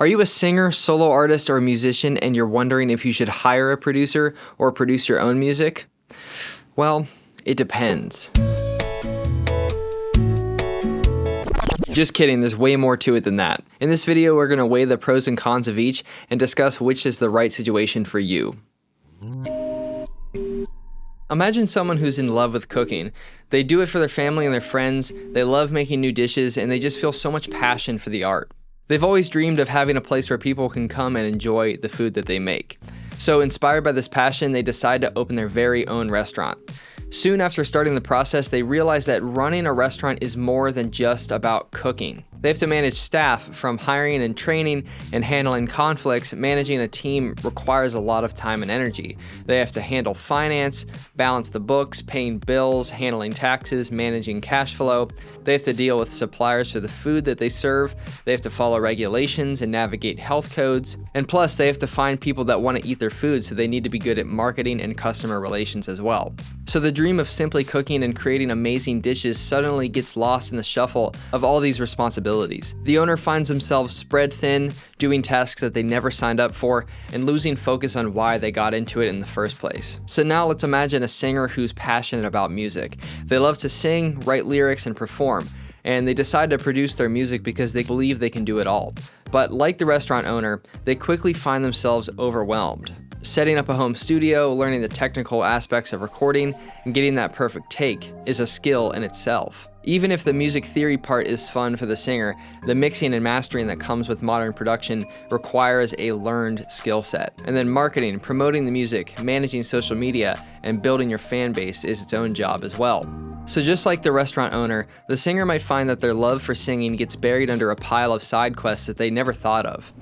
Are you a singer, solo artist, or a musician and you're wondering if you should hire a producer or produce your own music? Well, it depends. Just kidding, there's way more to it than that. In this video, we're going to weigh the pros and cons of each and discuss which is the right situation for you. Imagine someone who's in love with cooking. They do it for their family and their friends, they love making new dishes, and they just feel so much passion for the art. They've always dreamed of having a place where people can come and enjoy the food that they make. So inspired by this passion, they decide to open their very own restaurant. Soon after starting the process, they realize that running a restaurant is more than just about cooking. They have to manage staff. From hiring and training and handling conflicts, managing a team requires a lot of time and energy. They have to handle finance, balance the books, paying bills, handling taxes, managing cash flow. They have to deal with suppliers for the food that they serve. They have to follow regulations and navigate health codes. And plus, they have to find people that want to eat their food, so they need to be good at marketing and customer relations as well. So the dream of simply cooking and creating amazing dishes suddenly gets lost in the shuffle of all these responsibilities. The owner finds themselves spread thin, doing tasks that they never signed up for, and losing focus on why they got into it in the first place. So now let's imagine a singer who's passionate about music. They love to sing, write lyrics, and perform, and they decide to produce their music because they believe they can do it all. But like the restaurant owner, they quickly find themselves overwhelmed. Setting up a home studio, learning the technical aspects of recording, and getting that perfect take is a skill in itself. Even if the music theory part is fun for the singer, the mixing and mastering that comes with modern production requires a learned skill set. And then marketing, promoting the music, managing social media, and building your fan base is its own job as well. So just like the restaurant owner, the singer might find that their love for singing gets buried under a pile of side quests that they never thought of.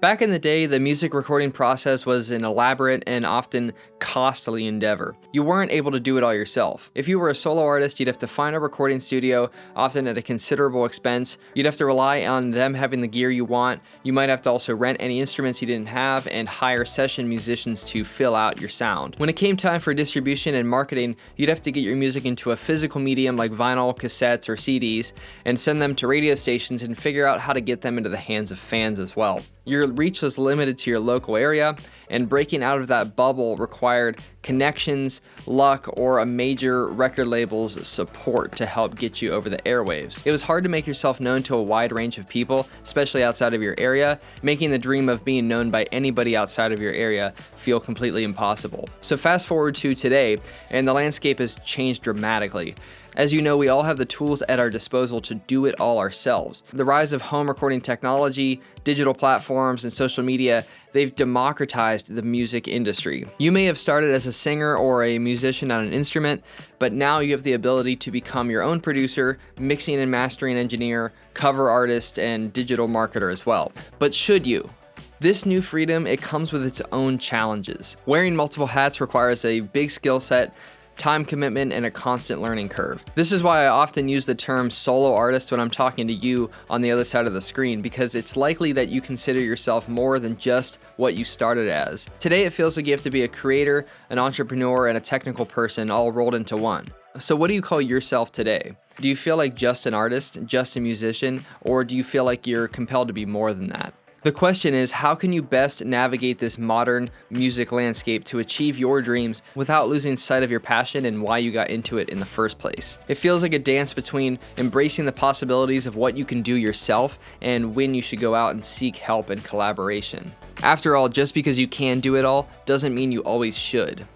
Back in the day, the music recording process was an elaborate and often costly endeavor. You weren't able to do it all yourself. If you were a solo artist, you'd have to find a recording studio, often at a considerable expense. You'd have to rely on them having the gear you want. You might have to also rent any instruments you didn't have and hire session musicians to fill out your sound. When it came time for distribution and marketing, you'd have to get your music into a physical medium like vinyl, cassettes, or CDs, and send them to radio stations and figure out how to get them into the hands of fans as well. Your reach was limited to your local area, and breaking out of that bubble required connections, luck, or a major record label's support to help get you over the airwaves. It was hard to make yourself known to a wide range of people, especially outside of your area, making the dream of being known by anybody outside of your area feel completely impossible. So fast forward to today, and the landscape has changed dramatically. As you know, we all have the tools at our disposal to do it all ourselves. The rise of home recording technology, digital platforms, and social media, they've democratized the music industry. You may have started as a singer or a musician on an instrument, but now you have the ability to become your own producer, mixing and mastering engineer, cover artist, and digital marketer as well. But should you? This new freedom, it comes with its own challenges. Wearing multiple hats requires a big skill set, time commitment, and a constant learning curve. This is why I often use the term solo artist when I'm talking to you on the other side of the screen, because it's likely that you consider yourself more than just what you started as. Today it feels like you have to be a creator, an entrepreneur, and a technical person all rolled into one. So what do you call yourself today? Do you feel like just an artist, just a musician, or do you feel like you're compelled to be more than that? The question is, how can you best navigate this modern music landscape to achieve your dreams without losing sight of your passion and why you got into it in the first place? It feels like a dance between embracing the possibilities of what you can do yourself and when you should go out and seek help and collaboration. After all, just because you can do it all doesn't mean you always should.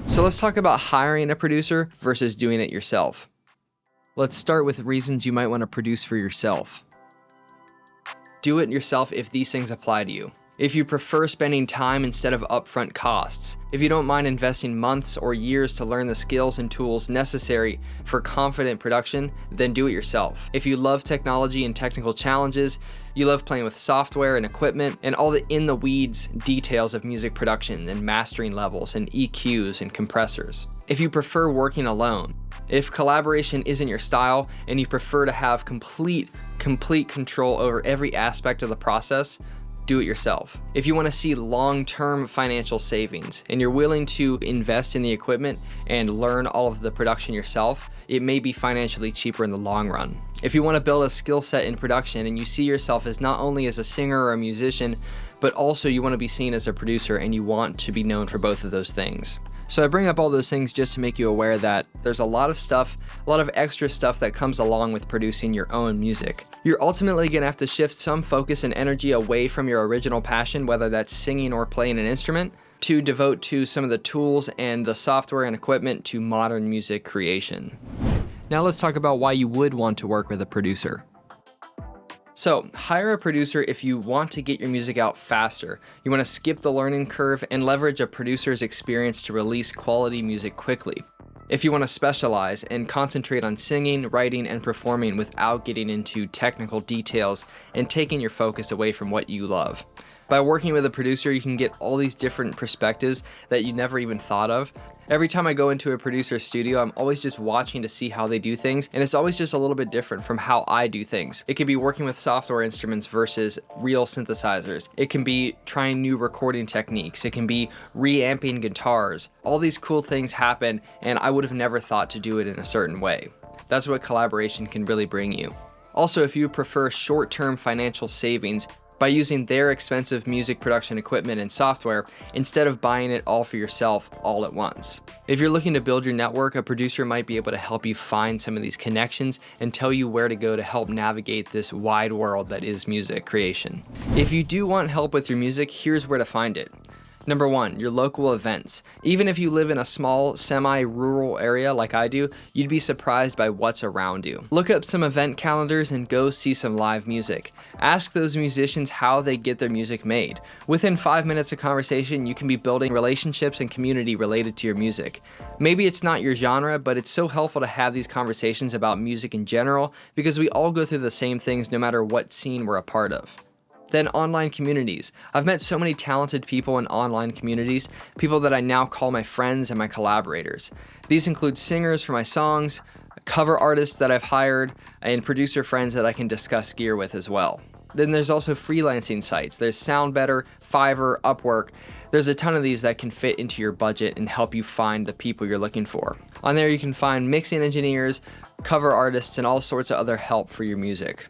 So let's talk about hiring a producer versus doing it yourself. Let's start with reasons you might want to produce for yourself. Do it yourself if these things apply to you. If you prefer spending time instead of upfront costs. If you don't mind investing months or years to learn the skills and tools necessary for confident production, then do it yourself. If you love technology and technical challenges, you love playing with software and equipment and all the in-the-weeds details of music production and mastering levels and EQs and compressors. If you prefer working alone. If collaboration isn't your style and you prefer to have complete control over every aspect of the process, do it yourself. If you want to see long-term financial savings and you're willing to invest in the equipment and learn all of the production yourself, it may be financially cheaper in the long run. If you want to build a skill set in production and you see yourself as not only as a singer or a musician, but also you want to be seen as a producer and you want to be known for both of those things. So I bring up all those things just to make you aware that there's a lot of stuff, a lot of extra stuff that comes along with producing your own music. You're ultimately going to have to shift some focus and energy away from your original passion, whether that's singing or playing an instrument, to devote to some of the tools and the software and equipment to modern music creation. Now let's talk about why you would want to work with a producer. So, hire a producer if you want to get your music out faster. You want to skip the learning curve and leverage a producer's experience to release quality music quickly. If you want to specialize and concentrate on singing, writing, and performing without getting into technical details and taking your focus away from what you love. By working with a producer, you can get all these different perspectives that you never even thought of. Every time I go into a producer's studio, I'm always just watching to see how they do things, and it's always just a little bit different from how I do things. It could be working with software instruments versus real synthesizers. It can be trying new recording techniques. It can be reamping guitars. All these cool things happen, and I would have never thought to do it in a certain way. That's what collaboration can really bring you. Also, if you prefer short-term financial savings, by using their expensive music production equipment and software instead of buying it all for yourself all at once. If you're looking to build your network, a producer might be able to help you find some of these connections and tell you where to go to help navigate this wide world that is music creation. If you do want help with your music, here's where to find it. Number 1, your local events. Even if you live in a small, semi-rural area like I do, you'd be surprised by what's around you. Look up some event calendars and go see some live music. Ask those musicians how they get their music made. Within 5 minutes of conversation, you can be building relationships and community related to your music. Maybe it's not your genre, but it's so helpful to have these conversations about music in general because we all go through the same things no matter what scene we're a part of. Then online communities. I've met so many talented people in online communities, people that I now call my friends and my collaborators. These include singers for my songs, cover artists that I've hired, and producer friends that I can discuss gear with as well. Then there's also freelancing sites. There's SoundBetter, Fiverr, Upwork. There's a ton of these that can fit into your budget and help you find the people you're looking for. On there you can find mixing engineers, cover artists, and all sorts of other help for your music.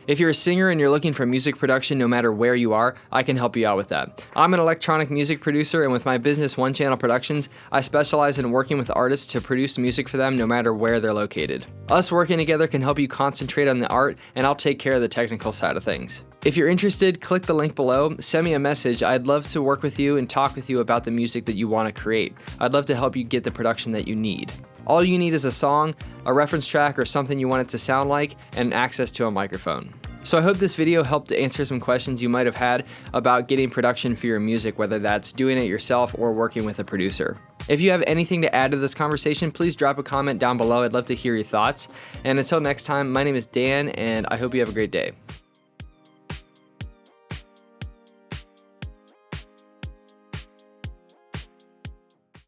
If you're a singer and you're looking for music production no matter where you are, I can help you out with that. I'm an electronic music producer, and with my business One Channel Productions, I specialize in working with artists to produce music for them no matter where they're located. Us working together can help you concentrate on the art, and I'll take care of the technical side of things. If you're interested, click the link below, send me a message. I'd love to work with you and talk with you about the music that you want to create. I'd love to help you get the production that you need. All you need is a song, a reference track, or something you want it to sound like, and access to a microphone. So I hope this video helped to answer some questions you might have had about getting production for your music, whether that's doing it yourself or working with a producer. If you have anything to add to this conversation, please drop a comment down below. I'd love to hear your thoughts. And until next time, my name is Dan, and I hope you have a great day.